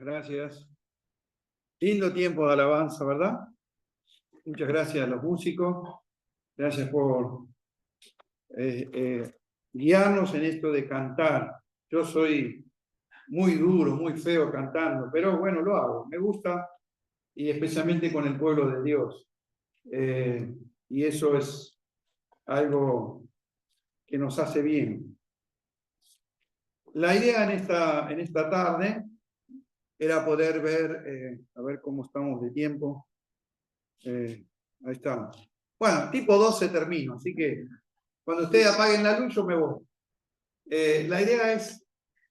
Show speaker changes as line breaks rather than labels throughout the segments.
Gracias. Lindo tiempo de alabanza, ¿verdad? Muchas gracias a los músicos. Gracias por guiarnos en esto de cantar. Yo soy muy duro, muy feo cantando, pero bueno, lo hago. Me gusta, y especialmente con el pueblo de Dios. Y eso es algo que nos hace bien. La idea en esta tarde era poder ver, a ver cómo estamos de tiempo. Ahí estamos. Bueno, tipo 12 termino, así que cuando ustedes apaguen la luz yo me voy. La idea es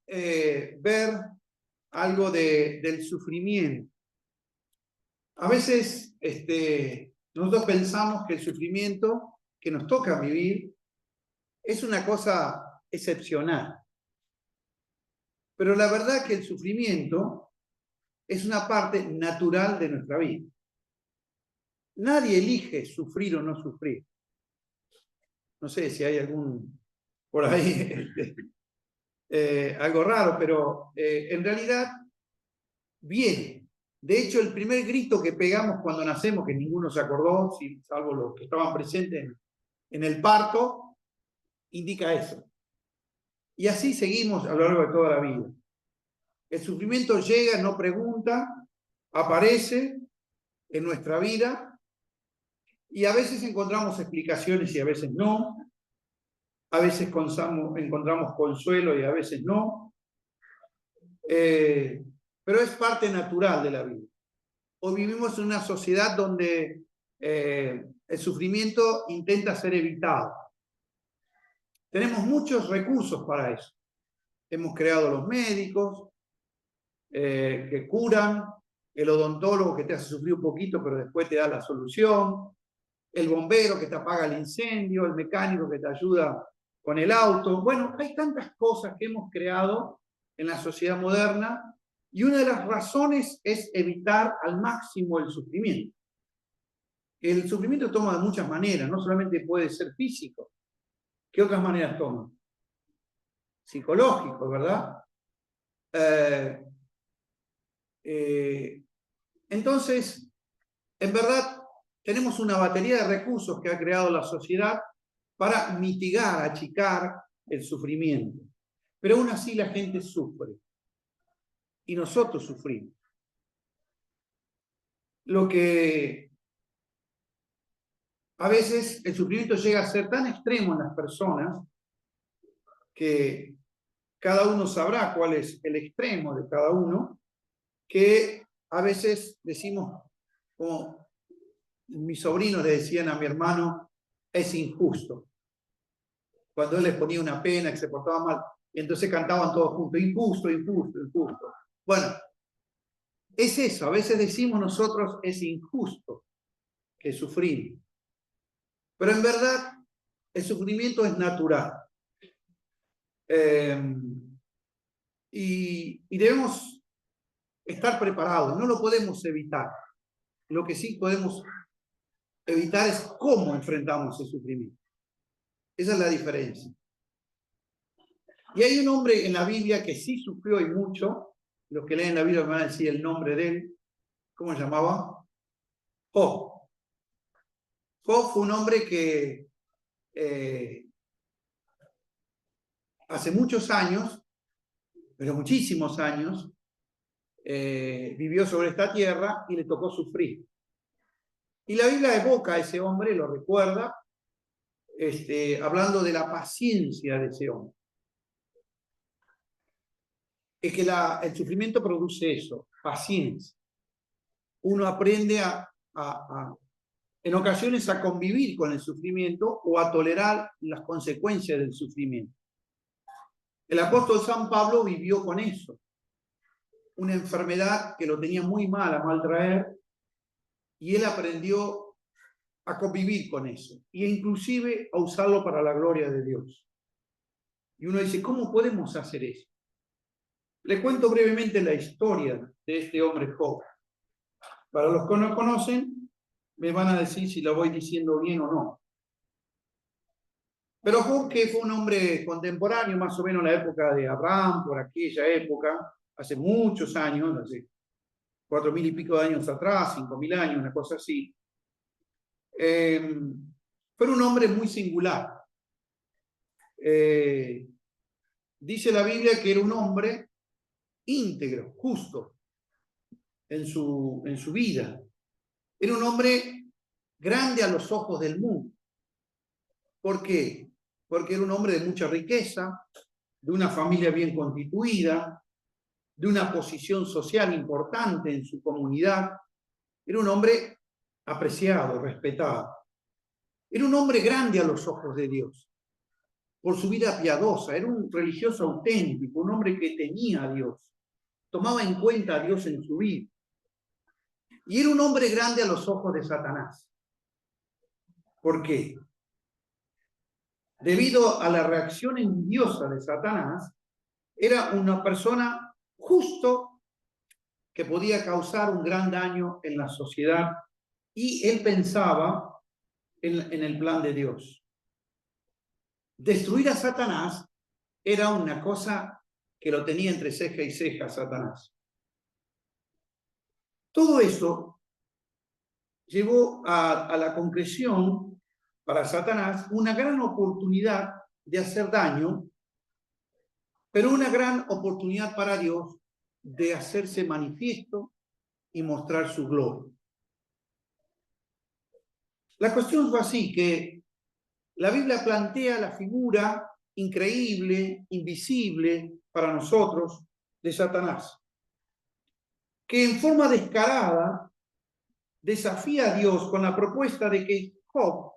ver algo del sufrimiento. A veces nosotros pensamos que el sufrimiento que nos toca vivir es una cosa excepcional. Pero la verdad es que el sufrimiento es una parte natural de nuestra vida. Nadie elige sufrir o no sufrir. No sé si hay algún por ahí algo raro, pero en realidad viene. De hecho, el primer grito que pegamos cuando nacemos, que ninguno se acordó, salvo los que estaban presentes en el parto, indica eso. Y así seguimos a lo largo de toda la vida. El sufrimiento llega, no pregunta, aparece en nuestra vida y a veces encontramos explicaciones y a veces no. A veces encontramos consuelo y a veces no. Pero es parte natural de la vida. Hoy vivimos en una sociedad donde el sufrimiento intenta ser evitado. Tenemos muchos recursos para eso. Hemos creado los médicos que curan, el odontólogo que te hace sufrir un poquito pero después te da la solución, el bombero que te apaga el incendio, el mecánico que te ayuda con el auto. Bueno, hay tantas cosas que hemos creado en la sociedad moderna y una de las razones es evitar al máximo el sufrimiento. El sufrimiento toma de muchas maneras, no solamente puede ser físico. ¿Qué otras maneras toma? Psicológico, ¿verdad? Entonces, en verdad, tenemos una batería de recursos que ha creado la sociedad para mitigar, achicar el sufrimiento. Pero aún así la gente sufre. Y nosotros sufrimos. Lo que a veces el sufrimiento llega a ser tan extremo en las personas que cada uno sabrá cuál es el extremo de cada uno, que a veces decimos, como mis sobrinos le decían a mi hermano, es injusto. Cuando él les ponía una pena, que se portaba mal, y entonces cantaban todos juntos, injusto, injusto, injusto. Bueno, es eso, a veces decimos nosotros, es injusto que sufrimos. Pero en verdad, el sufrimiento es natural. Y debemos estar preparados, no lo podemos evitar. Lo que sí podemos evitar es cómo enfrentamos el sufrimiento. Esa es la diferencia. Y hay un hombre en la Biblia que sí sufrió y mucho. Los que leen la Biblia me van a decir el nombre de él. ¿Cómo se llamaba? Job. Job fue un hombre que hace muchos años, pero muchísimos años, vivió sobre esta tierra y le tocó sufrir. Y la Biblia evoca a ese hombre, lo recuerda, hablando de la paciencia de ese hombre. Es que el sufrimiento produce eso, paciencia. Uno aprende en ocasiones a convivir con el sufrimiento o a tolerar las consecuencias del sufrimiento. El apóstol San Pablo vivió con eso. Una enfermedad que lo tenía muy mal, a maltraer, y él aprendió a convivir con eso, e inclusive a usarlo para la gloria de Dios. Y uno dice, ¿cómo podemos hacer eso? Le cuento brevemente la historia de este hombre Job. Para los que no conocen, me van a decir si lo voy diciendo bien o no. Pero Job, que fue un hombre contemporáneo, más o menos en la época de Abraham, por aquella época, hace muchos años, hace 4.000 y pico de años atrás, 5.000 años, una cosa así. Fue un hombre muy singular. Dice la Biblia que era un hombre íntegro, justo en su vida. Era un hombre grande a los ojos del mundo. ¿Por qué? Porque era un hombre de mucha riqueza, de una familia bien constituida, de una posición social importante en su comunidad. Era un hombre apreciado, respetado. Era un hombre grande a los ojos de Dios, por su vida piadosa. Era un religioso auténtico, un hombre que temía a Dios, tomaba en cuenta a Dios en su vida. Y era un hombre grande a los ojos de Satanás. ¿Por qué? Debido a la reacción envidiosa de Satanás, era una persona justo que podía causar un gran daño en la sociedad, y él pensaba en el plan de Dios. Destruir a Satanás era una cosa que lo tenía entre ceja y ceja Satanás. Todo eso llevó a la concreción para Satanás una gran oportunidad de hacer daño, pero una gran oportunidad para Dios de hacerse manifiesto y mostrar su gloria. La cuestión fue así, que la Biblia plantea la figura increíble, invisible para nosotros, de Satanás, que en forma descarada desafía a Dios con la propuesta de que Job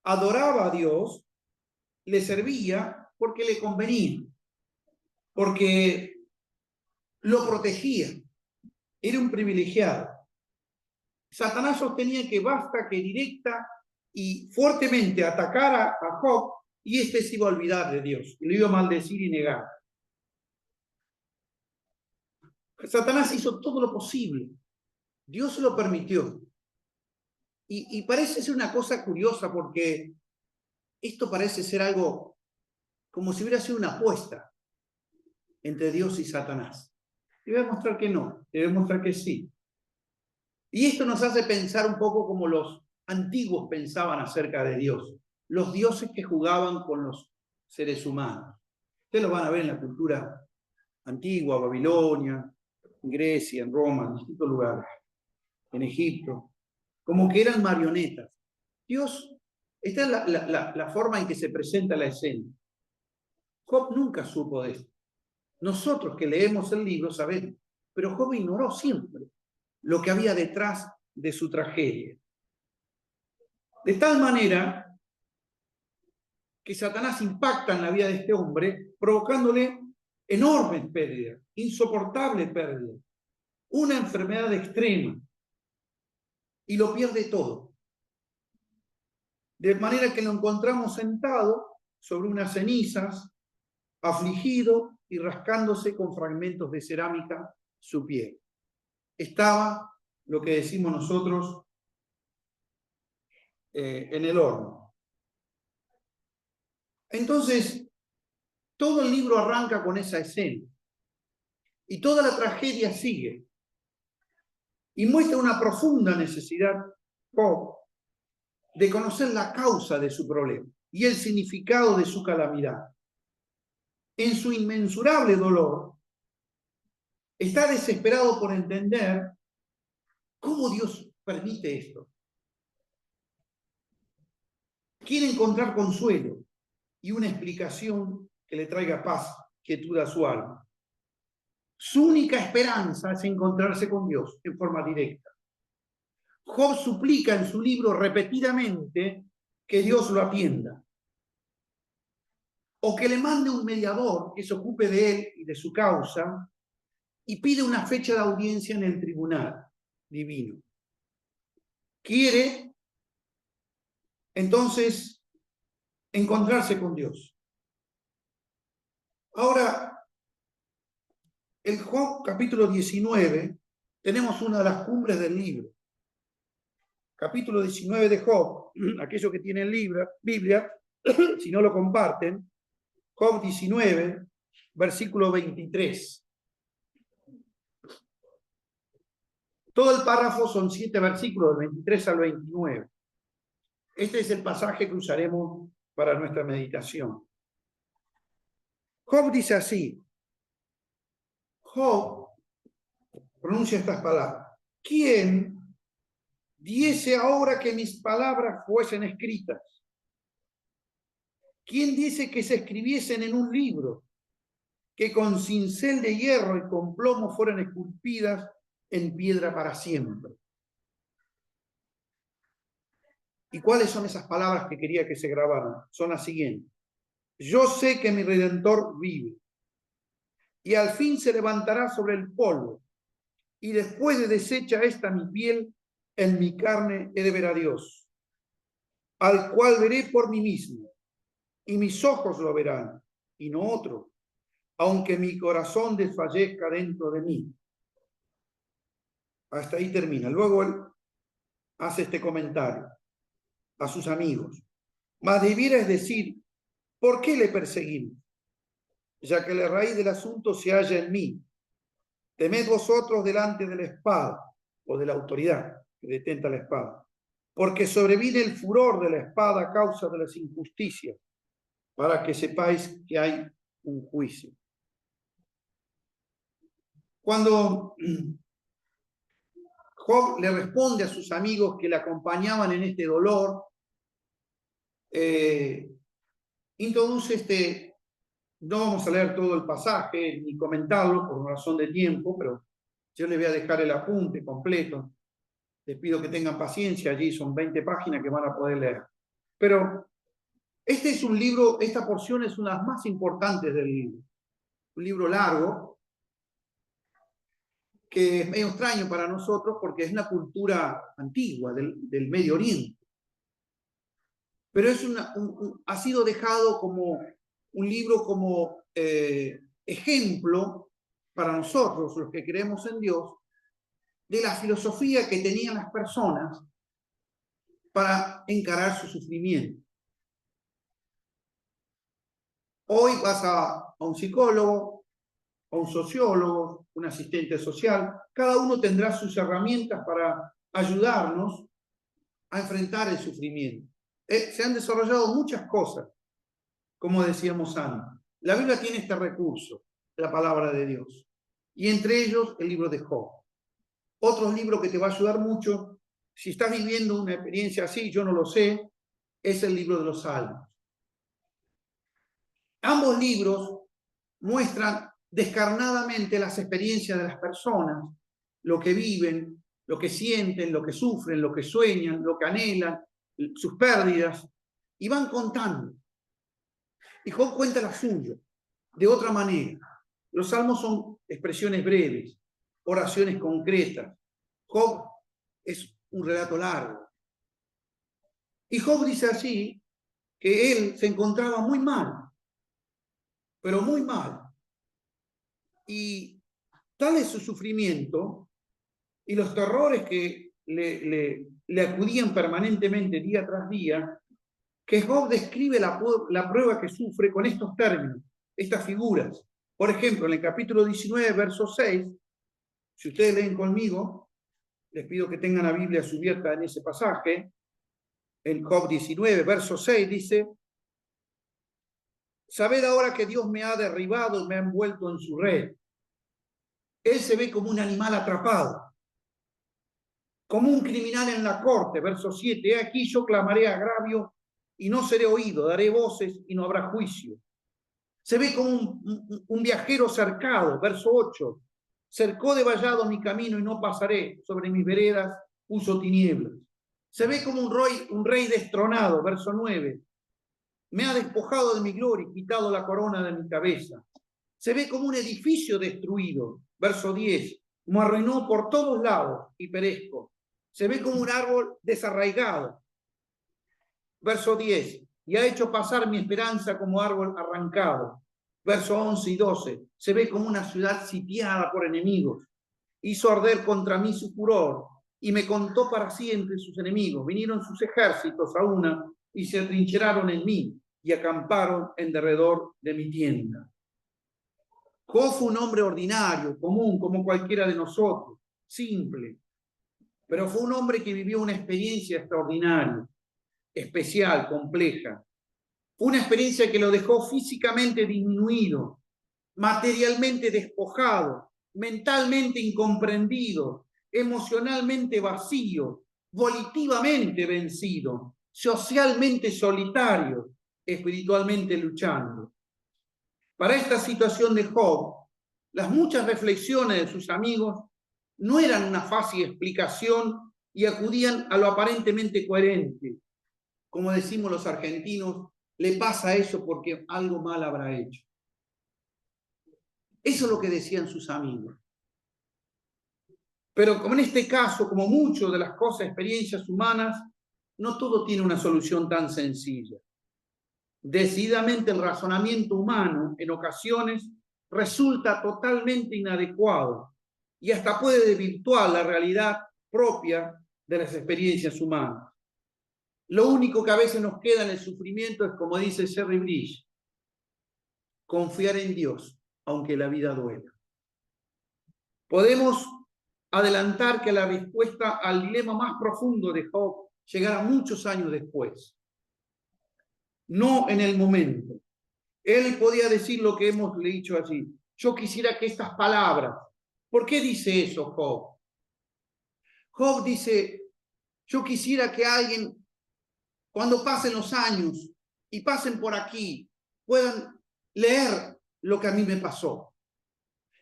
adoraba a Dios, le servía porque le convenía, porque lo protegía, era un privilegiado. Satanás sostenía que basta que directa y fuertemente atacara a Job y éste se iba a olvidar de Dios, y lo iba a maldecir y negar. Satanás hizo todo lo posible, Dios lo permitió. Y parece ser una cosa curiosa, porque esto parece ser algo como si hubiera sido una apuesta entre Dios y Satanás. Te voy a mostrar que no, te voy a mostrar que sí. Y esto nos hace pensar un poco como los antiguos pensaban acerca de Dios, los dioses que jugaban con los seres humanos. Ustedes lo van a ver en la cultura antigua, Babilonia, en Grecia, en Roma, en distintos lugares, en Egipto, como que eran marionetas. Dios, esta es la forma en que se presenta la escena. Job nunca supo de esto. Nosotros que leemos el libro sabemos, pero Job ignoró siempre lo que había detrás de su tragedia. De tal manera que Satanás impacta en la vida de este hombre, provocándole enormes pérdidas, insoportables pérdidas, una enfermedad extrema, y lo pierde todo. De manera que lo encontramos sentado sobre unas cenizas, afligido y rascándose con fragmentos de cerámica su piel. Estaba, lo que decimos nosotros, en el horno. Entonces, todo el libro arranca con esa escena y toda la tragedia sigue y muestra una profunda necesidad Job de conocer la causa de su problema y el significado de su calamidad. En su inmensurable dolor, está desesperado por entender cómo Dios permite esto. Quiere encontrar consuelo y una explicación que le traiga paz, quietud a su alma. Su única esperanza es encontrarse con Dios en forma directa. Job suplica en su libro repetidamente que Dios lo atienda, o que le mande un mediador que se ocupe de él y de su causa, y pide una fecha de audiencia en el tribunal divino. Quiere entonces encontrarse con Dios. Ahora, en Job capítulo 19 tenemos una de las cumbres del libro. Capítulo 19 de Job, aquellos que tienen Biblia, si no lo comparten, Job 19, versículo 23. Todo el párrafo son 7 versículos, del 23 al 29. Este es el pasaje que usaremos para nuestra meditación. Job dice así. Job pronuncia estas palabras. ¿Quién diese ahora que mis palabras fuesen escritas? ¿Quién dice que se escribiesen en un libro, que con cincel de hierro y con plomo fueran esculpidas en piedra para siempre? ¿Y cuáles son esas palabras que quería que se grabaran? Son las siguientes. Yo sé que mi Redentor vive, y al fin se levantará sobre el polvo, y después de deshecha esta mi piel, en mi carne he de ver a Dios, al cual veré por mí mismo, y mis ojos lo verán, y no otro, aunque mi corazón desfallezca dentro de mí. Hasta ahí termina. Luego él hace este comentario a sus amigos. Mas debiera es decir, ¿por qué le perseguimos? Ya que la raíz del asunto se halla en mí. Temed vosotros delante de la espada, o de la autoridad que detenta la espada, porque sobreviene el furor de la espada a causa de las injusticias, para que sepáis que hay un juicio. Cuando Job le responde a sus amigos que le acompañaban en este dolor, introduce no vamos a leer todo el pasaje ni comentarlo por razón de tiempo, pero yo les voy a dejar el apunte completo. Les pido que tengan paciencia, allí son 20 páginas que van a poder leer. Pero este es un libro, esta porción es una de las más importantes del libro. Un libro largo, que es medio extraño para nosotros porque es una cultura antigua del Medio Oriente. Pero es ha sido dejado como un libro como ejemplo para nosotros, los que creemos en Dios, de la filosofía que tenían las personas para encarar su sufrimiento. Hoy vas a un psicólogo, a un sociólogo, un asistente social, cada uno tendrá sus herramientas para ayudarnos a enfrentar el sufrimiento. Se han desarrollado muchas cosas, como decíamos antes. La Biblia tiene este recurso, la palabra de Dios, y entre ellos el libro de Job. Otro libro que te va a ayudar mucho, si estás viviendo una experiencia así, yo no lo sé, es el libro de los Salmos. Ambos libros muestran descarnadamente las experiencias de las personas, lo que viven, lo que sienten, lo que sufren, lo que sueñan, lo que anhelan, sus pérdidas, y van contando. Y Job cuenta la suya, de otra manera. Los salmos son expresiones breves, oraciones concretas. Job es un relato largo. Y Job dice así que él se encontraba muy mal, pero muy mal. Y tal es su sufrimiento y los terrores que le acudían permanentemente día tras día, que Job describe la prueba que sufre con estos términos, estas figuras. Por ejemplo, en el capítulo 19, verso 6, si ustedes leen conmigo, les pido que tengan la Biblia abierta en ese pasaje, en Job 19, verso 6, dice: sabed ahora que Dios me ha derribado y me ha envuelto en su red. Él se ve como un animal atrapado, como un criminal en la corte, verso 7, he aquí yo clamaré agravio y no seré oído, daré voces y no habrá juicio. Se ve como un viajero cercado, verso 8, cercó de vallado mi camino y no pasaré, sobre mis veredas puso tinieblas. Se ve como un rey destronado, verso 9, me ha despojado de mi gloria y quitado la corona de mi cabeza. Se ve como un edificio destruido, verso 10, me arruinó por todos lados y perezco. Se ve como un árbol desarraigado, verso 10, y ha hecho pasar mi esperanza como árbol arrancado. Verso 11 y 12, se ve como una ciudad sitiada por enemigos. Hizo arder contra mí su furor y me contó para siempre sus enemigos. Vinieron sus ejércitos a una y se atrincheraron en mí y acamparon en derredor de mi tienda. Job fue un hombre ordinario, común, como cualquiera de nosotros, simple, pero fue un hombre que vivió una experiencia extraordinaria, especial, compleja. Fue una experiencia que lo dejó físicamente disminuido, materialmente despojado, mentalmente incomprendido, emocionalmente vacío, volitivamente vencido, socialmente solitario, espiritualmente luchando. Para esta situación de Job, las muchas reflexiones de sus amigos no eran una fácil explicación y acudían a lo aparentemente coherente. Como decimos los argentinos, le pasa eso porque algo mal habrá hecho. Eso es lo que decían sus amigos. Pero como en este caso, como mucho de las cosas, experiencias humanas, no todo tiene una solución tan sencilla. Decididamente el razonamiento humano en ocasiones resulta totalmente inadecuado y hasta puede desvirtuar la realidad propia de las experiencias humanas. Lo único que a veces nos queda en el sufrimiento es, como dice Jerry Bridge, confiar en Dios, aunque la vida duela. Podemos adelantar que la respuesta al dilema más profundo de Job llegará muchos años después, no en el momento. Él podía decir lo que hemos dicho allí. Yo quisiera que estas palabras, ¿por qué dice eso Job? Job dice, yo quisiera que alguien, cuando pasen los años y pasen por aquí, puedan leer lo que a mí me pasó.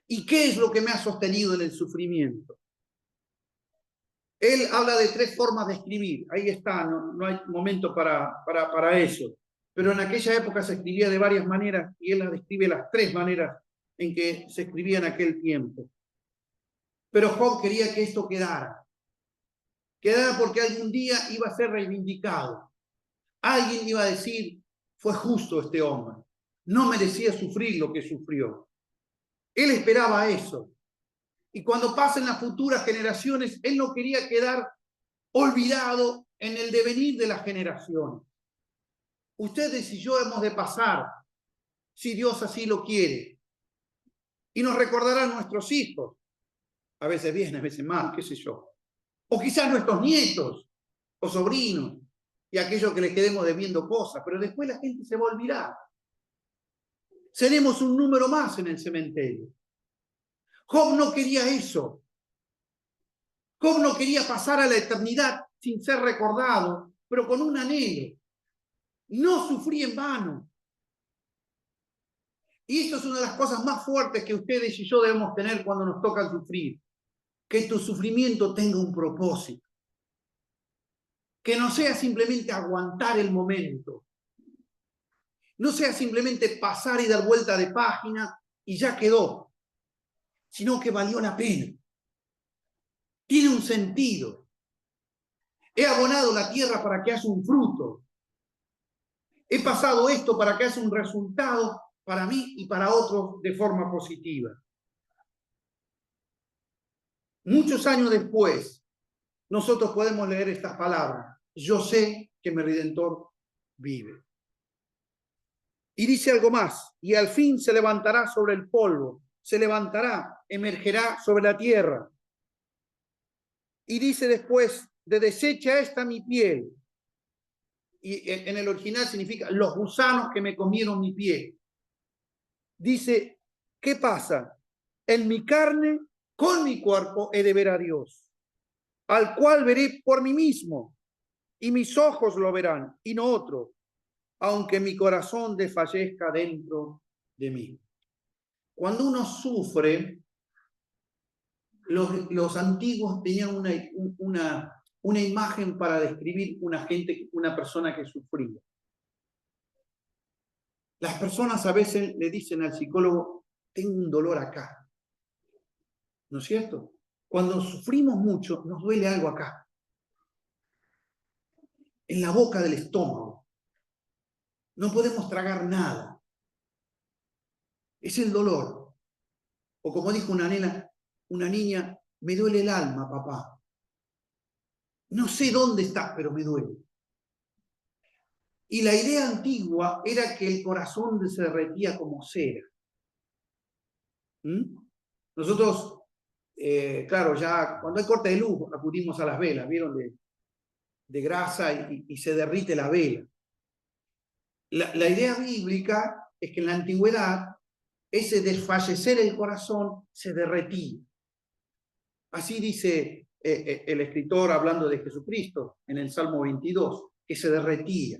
¿Y qué es lo que me ha sostenido en el sufrimiento? Él habla de 3 formas de escribir. Ahí está, no hay momento para eso. Pero en aquella época se escribía de varias maneras y él las describe las 3 maneras en que se escribía en aquel tiempo. Pero Job quería que esto quedara. Quedara porque algún día iba a ser reivindicado. Alguien iba a decir, fue justo este hombre. No merecía sufrir lo que sufrió. Él esperaba eso. Y cuando pasen las futuras generaciones, él no quería quedar olvidado en el devenir de las generaciones. Ustedes y yo hemos de pasar, si Dios así lo quiere. Y nos recordarán nuestros hijos, a veces bien, a veces mal, qué sé yo. O quizás nuestros nietos o sobrinos y aquellos que les quedemos debiendo cosas, pero después la gente se volverá. Seremos un número más en el cementerio. Job no quería eso. Job no quería pasar a la eternidad sin ser recordado, pero con un anhelo. No sufrí en vano. Y esto es una de las cosas más fuertes que ustedes y yo debemos tener cuando nos toca sufrir. Que tu sufrimiento tenga un propósito. Que no sea simplemente aguantar el momento. No sea simplemente pasar y dar vuelta de página y ya quedó. Sino que valió la pena. Tiene un sentido. He abonado la tierra para que haya un fruto. He pasado esto para que haya un resultado para mí y para otros de forma positiva. Muchos años después, nosotros podemos leer estas palabras. Yo sé que mi Redentor vive. Y dice algo más. Y al fin se levantará sobre el polvo. Se levantará, emergerá sobre la tierra. Y dice después, de deshecha esta mi piel. Y en el original significa los gusanos que me comieron mi piel. Dice, ¿qué pasa? En mi carne, con mi cuerpo, he de ver a Dios, al cual veré por mí mismo, y mis ojos lo verán, y no otro, aunque mi corazón desfallezca dentro de mí. Cuando uno sufre, los antiguos tenían una imagen para describir una persona que sufría. Las personas a veces le dicen al psicólogo, tengo un dolor acá. ¿No es cierto? Cuando sufrimos mucho, nos duele algo acá. En la boca del estómago. No podemos tragar nada. Es el dolor. O como dijo una niña, me duele el alma, papá. No sé dónde está, pero me duele. Y la idea antigua era que el corazón se derretía como cera. Nosotros claro, ya cuando hay corte de luz acudimos a las velas, ¿vieron? De grasa y se derrite la vela. La idea bíblica es que en la antigüedad ese desfallecer el corazón se derretía. Así dice el escritor hablando de Jesucristo en el Salmo 22, que se derretía.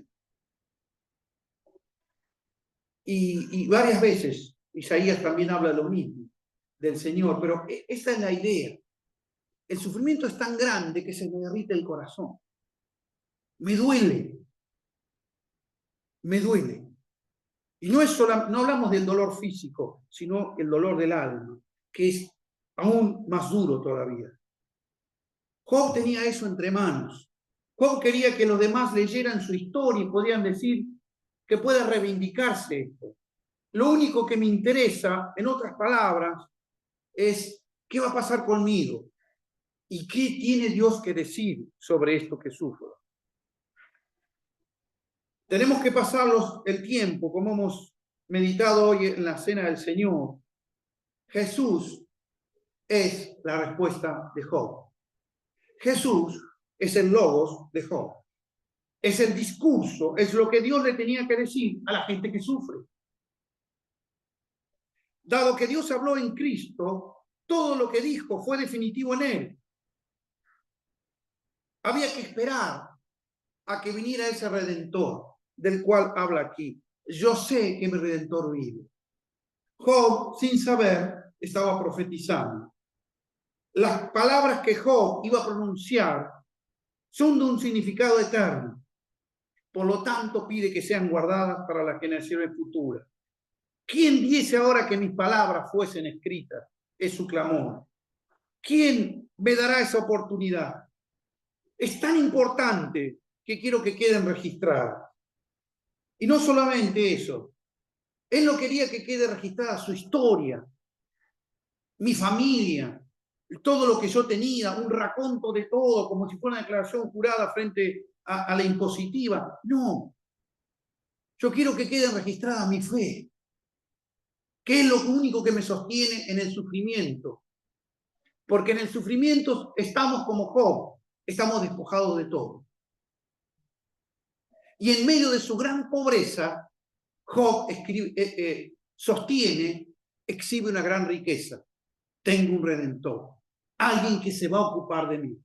Y varias veces Isaías también habla lo mismo del Señor, pero esa es la idea. El sufrimiento es tan grande que se me derrite el corazón. Me duele. Me duele. Y no hablamos del dolor físico, sino el dolor del alma, que es aún más duro todavía. Job tenía eso entre manos. Job quería que los demás leyeran su historia y podían decir que puede reivindicarse esto. Lo único que me interesa, en otras palabras, es qué va a pasar conmigo y qué tiene Dios que decir sobre esto que sufro. Tenemos que pasarlos el tiempo, como hemos meditado hoy en la cena del Señor. Jesús es la respuesta de Job. Jesús es el logos de Job. Es el discurso, es lo que Dios le tenía que decir a la gente que sufre. Dado que Dios habló en Cristo, todo lo que dijo fue definitivo en Él. Había que esperar a que viniera ese Redentor, del cual habla aquí. Yo sé que mi Redentor vive. Job, sin saber, estaba profetizando. Las palabras que Job iba a pronunciar son de un significado eterno. Por lo tanto, pide que sean guardadas para las generaciones futuras. ¿Quién diese ahora que mis palabras fuesen escritas? Es su clamor. ¿Quién me dará esa oportunidad? Es tan importante que quiero que queden registradas. Y no solamente eso. Él no quería que quede registrada su historia, mi familia, todo lo que yo tenía, un raconto de todo, como si fuera una declaración jurada frente a la impositiva. No. Yo quiero que quede registrada mi fe, que es lo único que me sostiene en el sufrimiento. Porque en el sufrimiento estamos como Job, estamos despojados de todo. Y en medio de su gran pobreza, Job sostiene, exhibe una gran riqueza. Tengo un redentor, alguien que se va a ocupar de mí.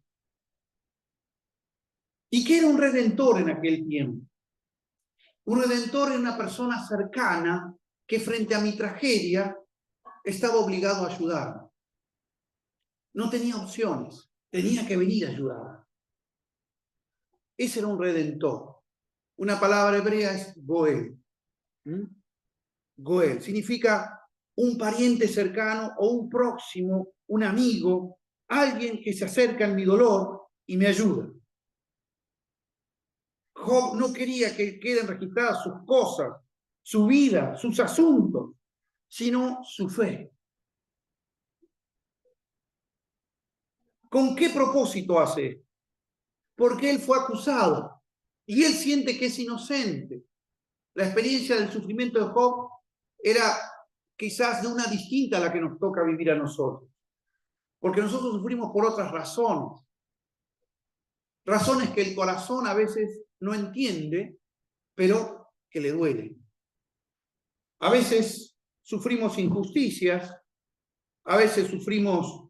¿Y qué era un redentor en aquel tiempo? Un redentor era una persona cercana que frente a mi tragedia estaba obligado a ayudarme. No tenía opciones, tenía que venir a ayudar. Ese era un redentor. Una palabra hebrea es Goel. Goel significa un pariente cercano o un próximo, un amigo, alguien que se acerca en mi dolor y me ayuda. Job no quería que queden registradas sus cosas, su vida, sus asuntos, sino su fe. ¿Con qué propósito hace esto? Porque él fue acusado y él siente que es inocente. La experiencia del sufrimiento de Job era quizás de una distinta a la que nos toca vivir a nosotros. Porque nosotros sufrimos por otras razones. Razones que el corazón a veces no entiende, pero que le duelen. A veces sufrimos injusticias, a veces sufrimos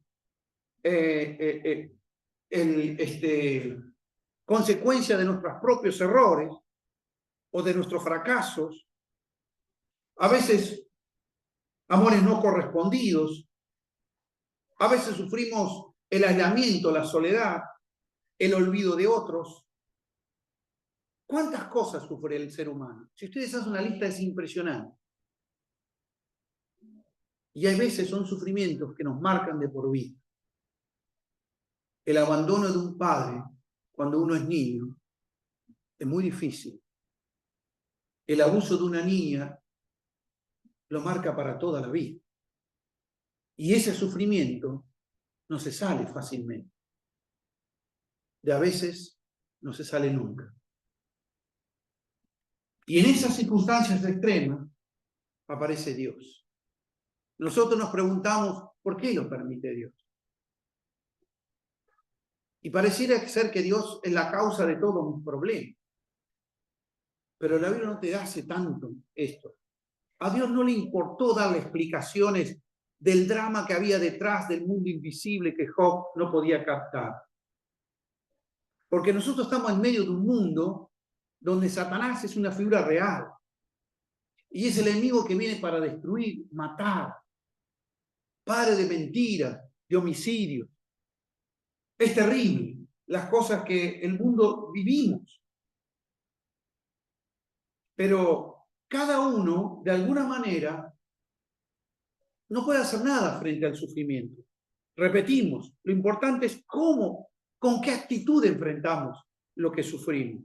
consecuencia de nuestros propios errores o de nuestros fracasos, a veces amores no correspondidos, a veces sufrimos el aislamiento, la soledad, el olvido de otros. ¿Cuántas cosas sufre el ser humano? Si ustedes hacen una lista es impresionante. Y hay veces son sufrimientos que nos marcan de por vida. El abandono de un padre cuando uno es niño es muy difícil. El abuso de una niña lo marca para toda la vida. Y ese sufrimiento no se sale fácilmente. De a veces no se sale nunca. Y en esas circunstancias extremas aparece Dios. Nosotros nos preguntamos, ¿por qué lo permite Dios? Y pareciera ser que Dios es la causa de todos mis problemas. Pero la Biblia no te hace tanto esto. A Dios no le importó darle explicaciones del drama que había detrás del mundo invisible que Job no podía captar. Porque nosotros estamos en medio de un mundo donde Satanás es una figura real. Y es el enemigo que viene para destruir, matar, padre de mentiras, de homicidios. Es terrible las cosas que el mundo vivimos. Pero cada uno, de alguna manera, no puede hacer nada frente al sufrimiento. Repetimos, lo importante es cómo, con qué actitud enfrentamos lo que sufrimos.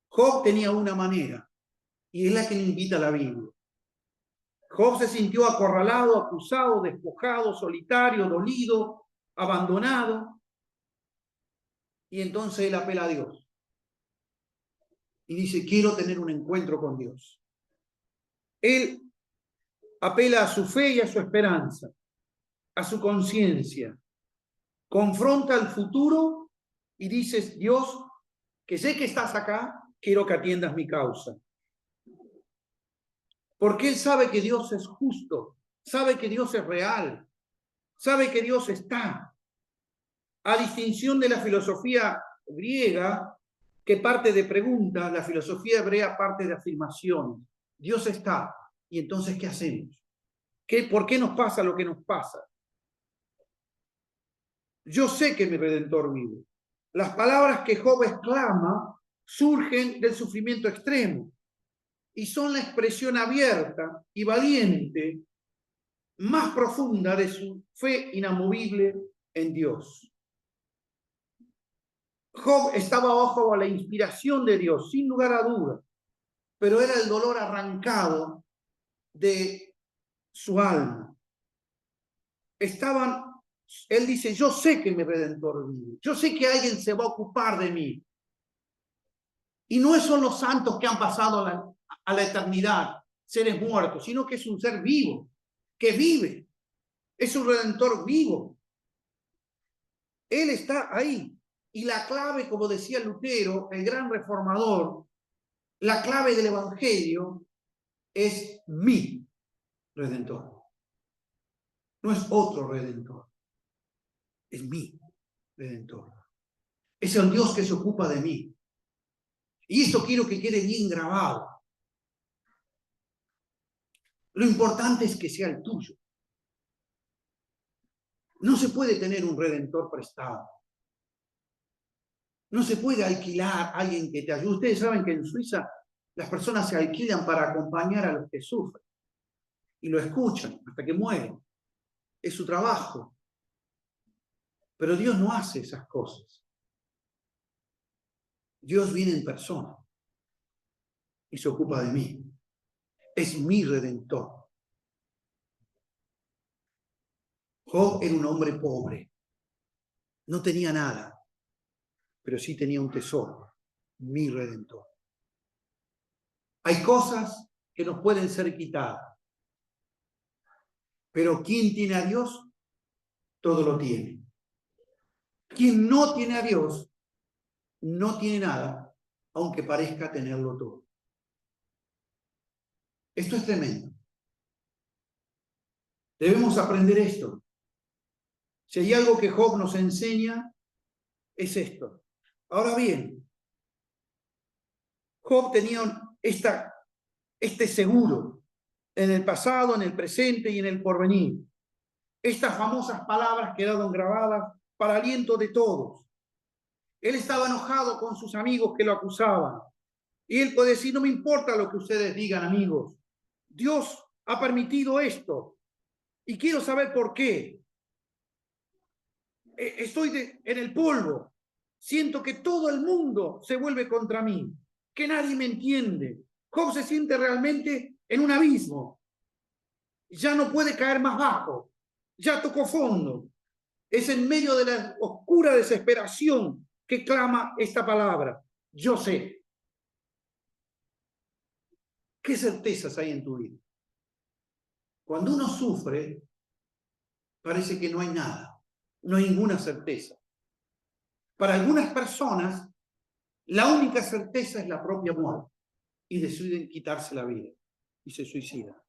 Job tenía una manera, y es la que le invita a la Biblia. Job se sintió acorralado, acusado, despojado, solitario, dolido, abandonado, y entonces él apela a Dios. Y dice, quiero tener un encuentro con Dios. Él apela a su fe y a su esperanza, a su conciencia. Confronta el futuro y dice, Dios, que sé que estás acá, quiero que atiendas mi causa. Porque él sabe que Dios es justo, sabe que Dios es real, sabe que Dios está. A distinción de la filosofía griega, que parte de preguntas, la filosofía hebrea parte de afirmaciones. Dios está. ¿Y entonces qué hacemos? ¿Por qué nos pasa lo que nos pasa? Yo sé que mi Redentor vive. Las palabras que Job exclama surgen del sufrimiento extremo y son la expresión abierta y valiente más profunda de su fe inamovible en Dios. Job estaba bajo la inspiración de Dios, sin lugar a dudas, pero era el dolor arrancado de su alma. Él dice, yo sé que mi Redentor vive, yo sé que alguien se va a ocupar de mí. Y no son los santos que han pasado a la eternidad, seres muertos, sino que es un ser vivo, que vive, es un Redentor vivo. Él está ahí. Y la clave, como decía Lutero, el gran reformador, la clave del Evangelio es mi Redentor. No es otro Redentor. Es mi Redentor. Es el Dios que se ocupa de mí. Y esto quiero que quede bien grabado. Lo importante es que sea el tuyo. No se puede tener un Redentor prestado. No se puede alquilar a alguien que te ayude. Ustedes saben que en Suiza las personas se alquilan para acompañar a los que sufren. Y lo escuchan hasta que mueren. Es su trabajo. Pero Dios no hace esas cosas. Dios viene en persona y se ocupa de mí. Es mi Redentor. Job era un hombre pobre. No tenía nada, pero sí tenía un tesoro. Mi Redentor. Hay cosas que nos pueden ser quitadas. Pero quien tiene a Dios, todo lo tiene. Quien no tiene a Dios, no tiene nada, aunque parezca tenerlo todo. Esto es tremendo. Debemos aprender esto. Si hay algo que Job nos enseña, es esto. Ahora bien, Job tenía este seguro en el pasado, en el presente y en el porvenir. Estas famosas palabras quedaron grabadas para aliento de todos. Él estaba enojado con sus amigos que lo acusaban. Y él puede decir, no me importa lo que ustedes digan, amigos. Dios ha permitido esto. Y quiero saber por qué. Estoy en el polvo. Siento que todo el mundo se vuelve contra mí. Que nadie me entiende. Job se siente realmente en un abismo. Ya no puede caer más bajo. Ya tocó fondo. Es en medio de la oscura desesperación que clama esta palabra. Yo sé. ¿Qué certezas hay en tu vida? Cuando uno sufre, parece que no hay nada, no hay ninguna certeza. Para algunas personas, la única certeza es la propia muerte y deciden quitarse la vida y se suicidan.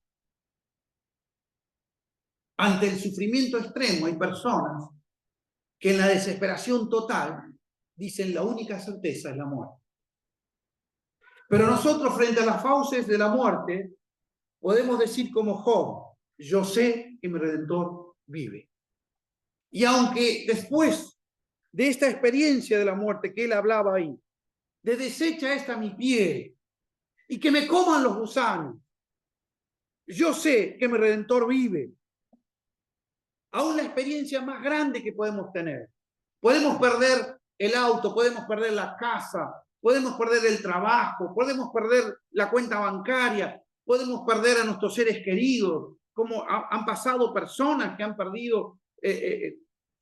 Ante el sufrimiento extremo hay personas que en la desesperación total dicen la única certeza es la muerte. Pero nosotros frente a las fauces de la muerte podemos decir como Job, yo sé que mi Redentor vive. Y aunque después de esta experiencia de la muerte que él hablaba ahí, de desecha esta mi piel y que me coman los gusanos, yo sé que mi Redentor vive. Aún la experiencia más grande que podemos tener. Podemos perder el auto, podemos perder la casa, podemos perder el trabajo, podemos perder la cuenta bancaria, podemos perder a nuestros seres queridos, como han pasado personas que han perdido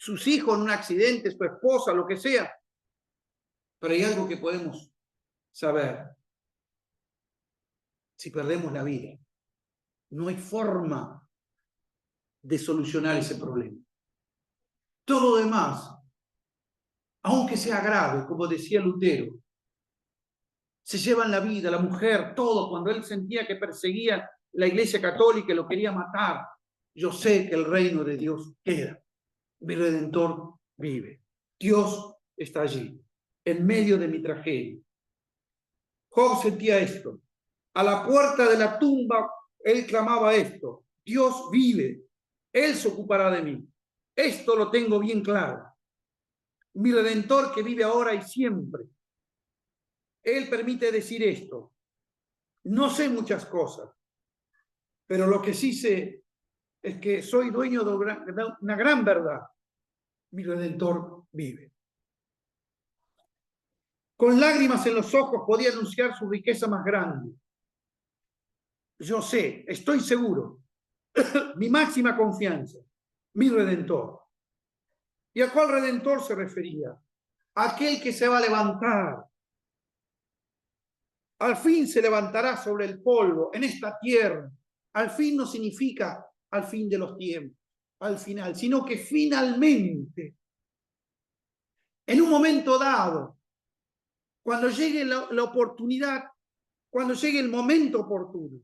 sus hijos en un accidente, su esposa, lo que sea. Pero hay algo que podemos saber. Si perdemos la vida, no hay forma de solucionar ese problema. Todo lo demás, aunque sea grave, como decía Lutero, se llevan la vida, la mujer, todo. Cuando él sentía que perseguían la Iglesia Católica y lo quería matar, yo sé que el reino de Dios queda. Mi Redentor vive. Dios está allí, en medio de mi tragedia. Job sentía esto. A la puerta de la tumba, él clamaba esto. Dios vive. Él se ocupará de mí. Esto lo tengo bien claro. Mi Redentor que vive ahora y siempre. Él permite decir esto. No sé muchas cosas, pero lo que sí sé es que soy dueño de una gran verdad. Mi Redentor vive. Con lágrimas en los ojos podía anunciar su riqueza más grande. Yo sé, estoy seguro, mi máxima confianza, mi Redentor. ¿Y a cuál Redentor se refería? Aquel que se va a levantar. Al fin se levantará sobre el polvo, en esta tierra. Al fin no significa al fin de los tiempos, al final, sino que finalmente, en un momento dado, cuando llegue la oportunidad, cuando llegue el momento oportuno,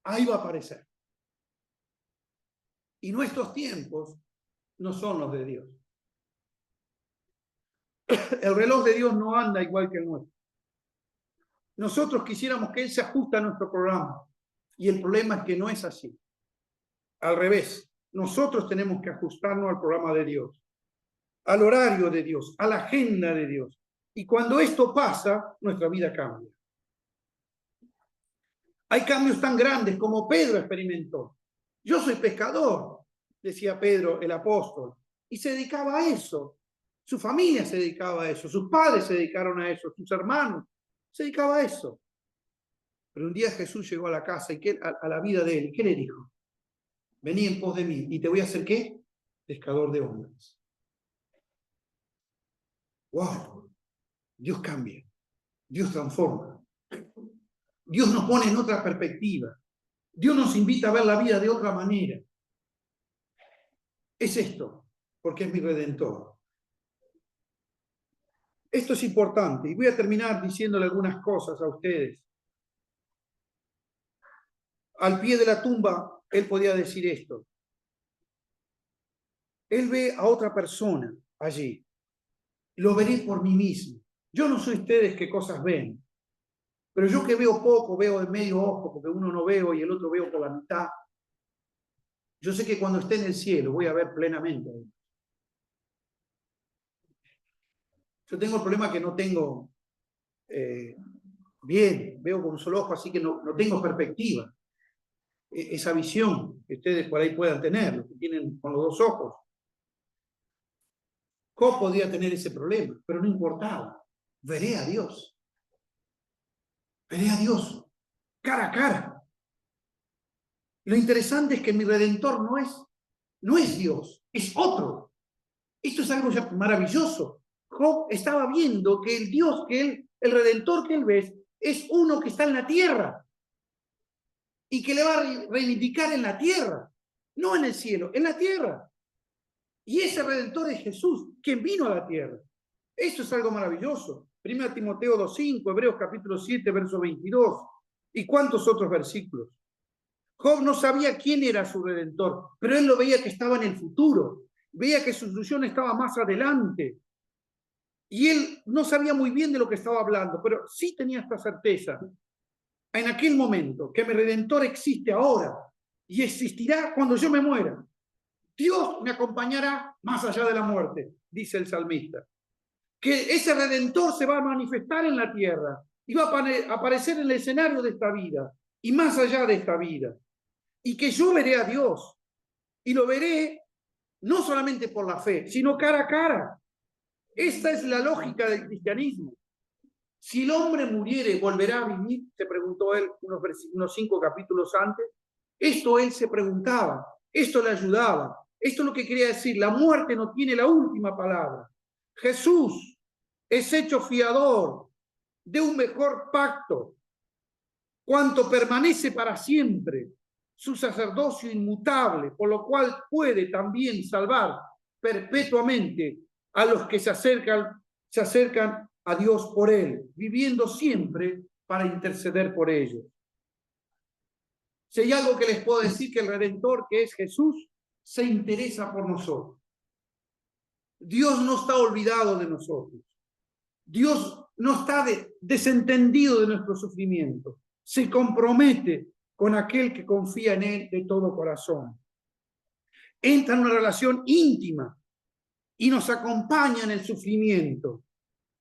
ahí va a aparecer. Y nuestros tiempos no son los de Dios. El reloj de Dios no anda igual que el nuestro. Nosotros quisiéramos que Él se ajuste a nuestro programa. Y el problema es que no es así. Al revés, nosotros tenemos que ajustarnos al programa de Dios, al horario de Dios, a la agenda de Dios. Y cuando esto pasa, nuestra vida cambia. Hay cambios tan grandes como Pedro experimentó. Yo soy pescador, decía Pedro, el apóstol, y se dedicaba a eso. Su familia se dedicaba a eso, sus padres se dedicaron a eso, sus hermanos se dedicaban a eso. Pero un día Jesús llegó a la casa y a la vida de él. ¿Qué le dijo? Vení en pos de mí y te voy a hacer ¿qué? Pescador de hombres. ¡Wow! Dios cambia, Dios transforma. Dios nos pone en otra perspectiva. Dios nos invita a ver la vida de otra manera. Es esto, porque es mi Redentor. Esto es importante y voy a terminar diciéndole algunas cosas a ustedes. Al pie de la tumba, él podía decir esto. Él ve a otra persona allí. Lo veré por mí mismo. Yo no sé ustedes qué cosas ven, pero yo que veo poco, veo de medio ojo, porque uno no veo y el otro veo por la mitad. Yo sé que cuando esté en el cielo voy a ver plenamente. Yo tengo el problema que no tengo bien, veo con un solo ojo, así que no tengo perspectiva. Esa visión que ustedes por ahí puedan tener, los que tienen con los dos ojos. Job podía tener ese problema, pero no importaba. Veré a Dios. Veré a Dios cara a cara. Lo interesante es que mi Redentor no es Dios, es otro. Esto es algo maravilloso. Job estaba viendo que el Dios el Redentor que él ve, es uno que está en la tierra y que le va a reivindicar en la tierra, no en el cielo, en la tierra. Y ese Redentor es Jesús, quien vino a la tierra. Eso es algo maravilloso. 1 Timoteo 2:5, Hebreos capítulo 7, verso 22. ¿Y cuántos otros versículos? Job no sabía quién era su redentor, pero él lo veía que estaba en el futuro. Veía que su solución estaba más adelante. Y él no sabía muy bien de lo que estaba hablando, pero sí tenía esta certeza. En aquel momento, que mi redentor existe ahora y existirá cuando yo me muera. Dios me acompañará más allá de la muerte, dice el salmista. Que ese redentor se va a manifestar en la tierra y va a aparecer en el escenario de esta vida y más allá de esta vida. Y que yo veré a Dios y lo veré no solamente por la fe, sino cara a cara. Esta es la lógica del cristianismo. Si el hombre muriere, ¿volverá a vivir? Se preguntó él unos 5 capítulos antes. Esto él se preguntaba, esto le ayudaba. Esto es lo que quería decir, la muerte no tiene la última palabra. Jesús es hecho fiador de un mejor pacto, cuanto permanece para siempre, su sacerdocio inmutable, por lo cual puede también salvar perpetuamente a los que se acercan a Dios por él, viviendo siempre para interceder por ellos. Si hay algo que les puedo decir, que el Redentor, que es Jesús, se interesa por nosotros. Dios no está olvidado de nosotros. Dios no está desentendido de nuestro sufrimiento. Se compromete con aquel que confía en él de todo corazón. Entra en una relación íntima y nos acompaña en el sufrimiento.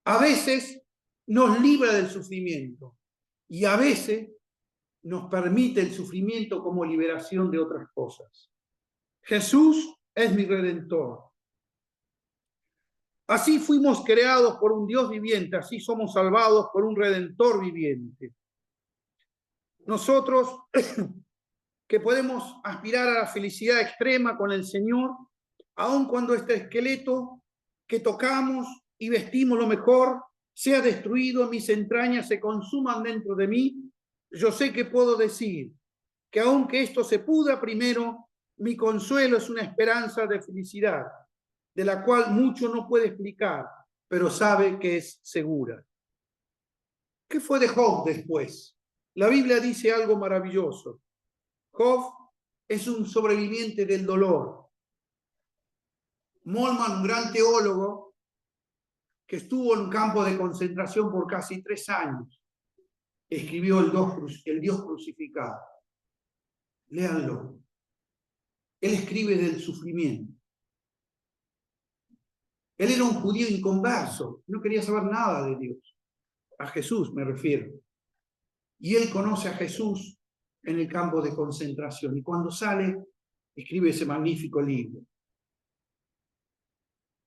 A veces nos libra del sufrimiento y a veces nos permite el sufrimiento como liberación de otras cosas. Jesús es mi redentor. Así fuimos creados por un Dios viviente, así somos salvados por un redentor viviente. Nosotros que podemos aspirar a la felicidad extrema con el Señor, aun cuando este esqueleto que tocamos y vestimos lo mejor sea destruido, mis entrañas se consuman dentro de mí, yo sé que puedo decir que aunque esto se pudra primero, mi consuelo es una esperanza de felicidad, de la cual mucho no puede explicar, pero sabe que es segura. ¿Qué fue de Job después? La Biblia dice algo maravilloso. Job es un sobreviviente del dolor. Molman, un gran teólogo que estuvo en un campo de concentración por casi 3 años, escribió el Dios crucificado. Léanlo. Él escribe del sufrimiento. Él era un judío inconverso, no quería saber nada de Dios. A Jesús me refiero. Y él conoce a Jesús en el campo de concentración. Y cuando sale, escribe ese magnífico libro.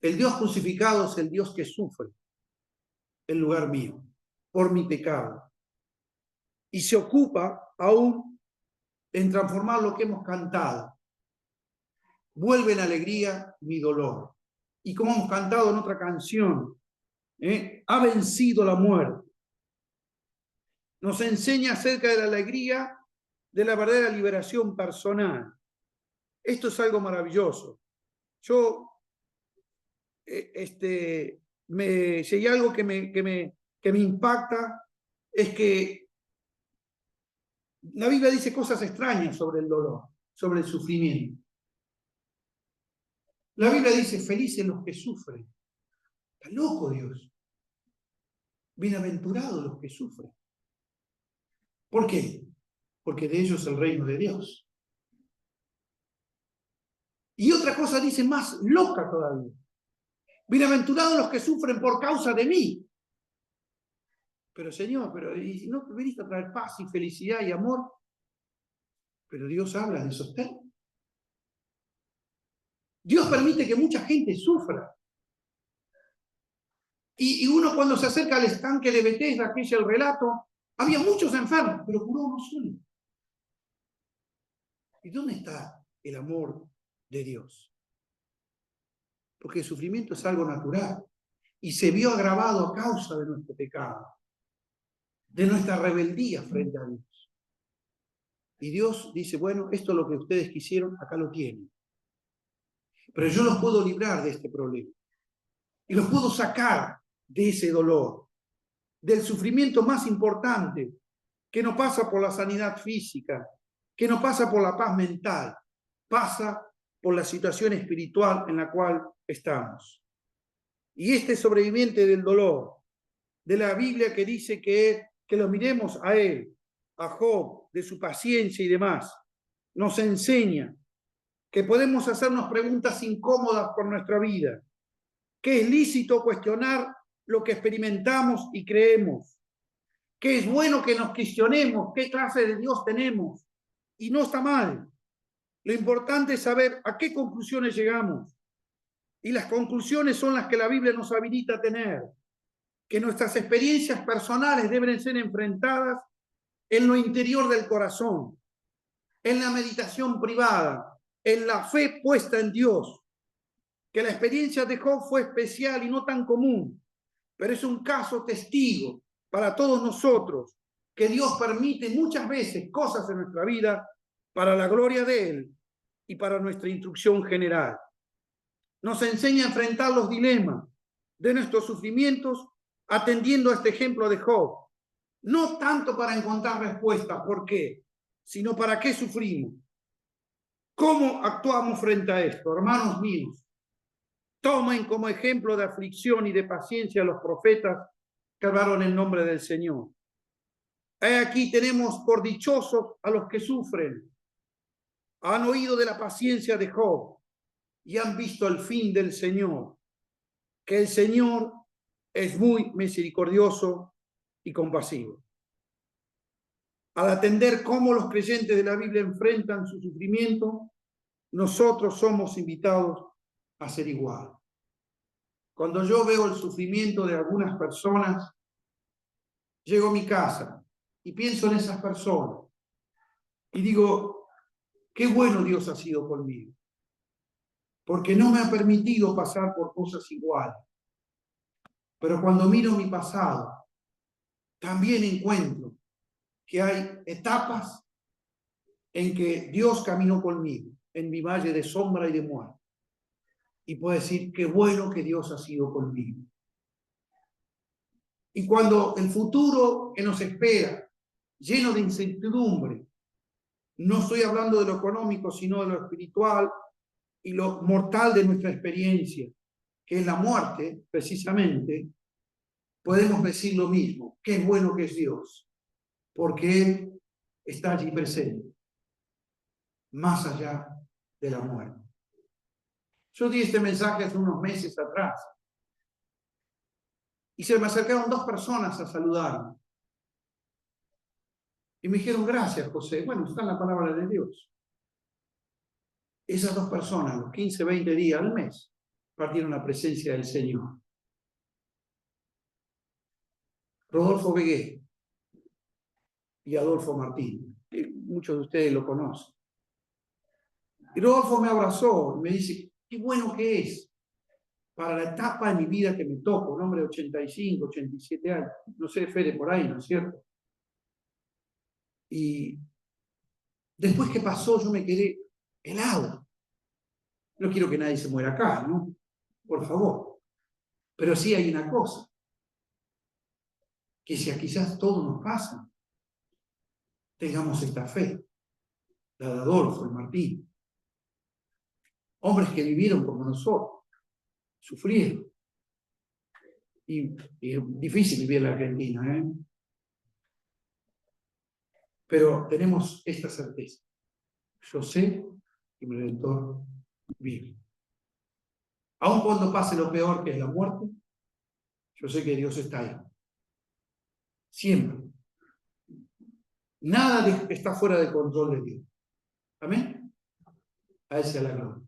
El Dios crucificado es el Dios que sufre en lugar mío, por mi pecado. Y se ocupa aún en transformar lo que hemos cantado. Vuelve en alegría mi dolor. Y como hemos cantado en otra canción, ha vencido la muerte. Nos enseña acerca de la alegría de la verdadera liberación personal. Esto es algo maravilloso. Yo, si hay algo que me impacta, es que la Biblia dice cosas extrañas sobre el dolor, sobre el sufrimiento. La Biblia dice, felices los que sufren. Está loco Dios. Bienaventurados los que sufren. ¿Por qué? Porque de ellos es el reino de Dios. Y otra cosa dice más loca todavía. Bienaventurados los que sufren por causa de mí. Pero Señor, ¿y no viniste a traer paz y felicidad y amor? Pero Dios habla de sostén. Dios permite que mucha gente sufra. Y uno cuando se acerca al estanque de Betesda, que es el relato, había muchos enfermos, pero curó uno solo. ¿Y dónde está el amor de Dios? Porque el sufrimiento es algo natural y se vio agravado a causa de nuestro pecado, de nuestra rebeldía frente a Dios. Y Dios dice, bueno, esto es lo que ustedes quisieron, acá lo tienen. Pero yo los puedo librar de este problema. Y los puedo sacar de ese dolor, del sufrimiento más importante, que no pasa por la sanidad física, que no pasa por la paz mental, pasa por la situación espiritual en la cual estamos. Y este sobreviviente del dolor, de la Biblia que dice que lo miremos a él, a Job, de su paciencia y demás, nos enseña que podemos hacernos preguntas incómodas por nuestra vida, que es lícito cuestionar lo que experimentamos y creemos, que es bueno que nos cuestionemos qué clase de Dios tenemos, y no está mal. Lo importante es saber a qué conclusiones llegamos, y las conclusiones son las que la Biblia nos habilita a tener, que nuestras experiencias personales deben ser enfrentadas en lo interior del corazón, en la meditación privada, en la fe puesta en Dios, que la experiencia de Job fue especial y no tan común, pero es un caso testigo para todos nosotros, que Dios permite muchas veces cosas en nuestra vida para la gloria de Él y para nuestra instrucción general. Nos enseña a enfrentar los dilemas de nuestros sufrimientos atendiendo a este ejemplo de Job, no tanto para encontrar respuestas, ¿por qué?, sino para qué sufrimos. ¿Cómo actuamos frente a esto? Hermanos míos, tomen como ejemplo de aflicción y de paciencia a los profetas que hablaron en nombre del Señor. Aquí tenemos por dichosos a los que sufren. Han oído de la paciencia de Job y han visto el fin del Señor, que el Señor es muy misericordioso y compasivo. Al atender cómo los creyentes de la Biblia enfrentan su sufrimiento, nosotros somos invitados a ser igual. Cuando yo veo el sufrimiento de algunas personas, llego a mi casa y pienso en esas personas y digo, qué bueno Dios ha sido conmigo, porque no me ha permitido pasar por cosas iguales. Pero cuando miro mi pasado, también encuentro que hay etapas en que Dios caminó conmigo en mi valle de sombra y de muerte. Y puedo decir, qué bueno que Dios ha sido conmigo. Y cuando el futuro que nos espera, lleno de incertidumbre, no estoy hablando de lo económico, sino de lo espiritual y lo mortal de nuestra experiencia, que es la muerte, precisamente, podemos decir lo mismo, qué bueno que es Dios, porque Él está allí presente, más allá de la muerte. Yo di este mensaje hace unos meses atrás y se me acercaron 2 personas a saludarme. Y me dijeron, gracias, José. Bueno, está en la palabra de Dios. Esas 2 personas, los 15, 20 días al mes, partieron la presencia del Señor. Rodolfo Begué y Adolfo Martín. Muchos de ustedes lo conocen. Y Rodolfo me abrazó y me dice, qué bueno que es para la etapa de mi vida que me toca, un hombre de 85, 87 años. No sé, Fede, por ahí, ¿no es cierto? Y después que pasó, yo me quedé helado. No quiero que nadie se muera acá, ¿no? Por favor. Pero sí hay una cosa, que si quizás todo nos pasa, tengamos esta fe, la de Adolfo y Martín. Hombres que vivieron como nosotros, sufrieron. Y es difícil vivir en la Argentina, ¿eh? Pero tenemos esta certeza. Yo sé que mi Redentor vive. Aun cuando pase lo peor, que es la muerte, yo sé que Dios está ahí. Siempre. Nada está fuera del control de Dios. Amén. A Él sea la gloria.